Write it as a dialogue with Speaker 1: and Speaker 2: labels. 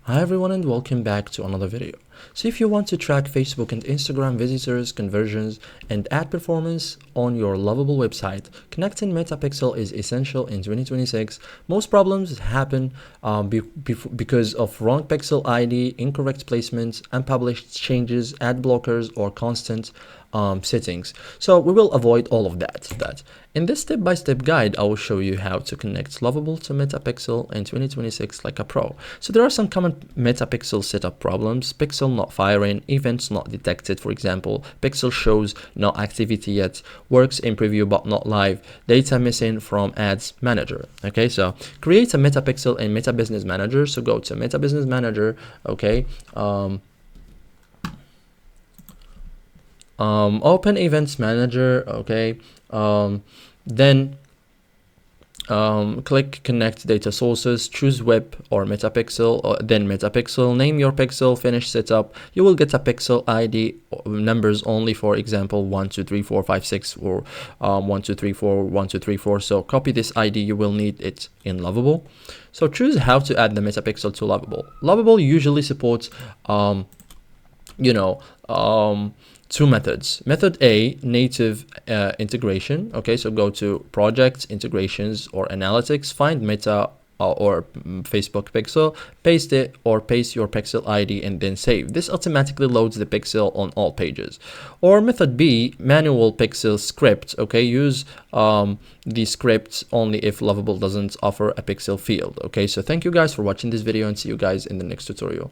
Speaker 1: Hi everyone and welcome back to another video. So if you want to track Facebook and Instagram visitors, conversions, and ad performance on your Lovable website, connecting Metapixel is essential in 2026. Most problems happen because of wrong pixel ID, incorrect placements, unpublished changes, ad blockers, or constant settings. So we will avoid all of that. In this step-by-step guide, I will show you how to connect Lovable to Metapixel in 2026 like a pro. So there are some common Metapixel setup problems: pixel not firing, events not detected, for example, pixel shows no activity yet, works in preview but not live, data missing from ads manager. Okay, so create a Metapixel in Meta Business Manager. So go to Meta Business Manager. Okay, open events manager. Okay, then click connect data sources, choose web or Metapixel, or then Metapixel, name your pixel, finish setup. You will get a pixel ID numbers only, for example 1 2 3 4 5 6 or 1 2 3 4 1 2 3 4. So copy this ID, you will need it in Lovable. So choose how to add the Metapixel to Lovable. Lovable usually supports two methods. Method A, native integration. Okay, so go to projects, integrations, or analytics, find Meta or Facebook pixel, paste it or paste your pixel ID and then save. This automatically loads the pixel on all pages. Or method B, manual pixel script. Okay, use the script only if Lovable doesn't offer a pixel field. Okay, so thank you guys for watching this video and see you guys in the next tutorial.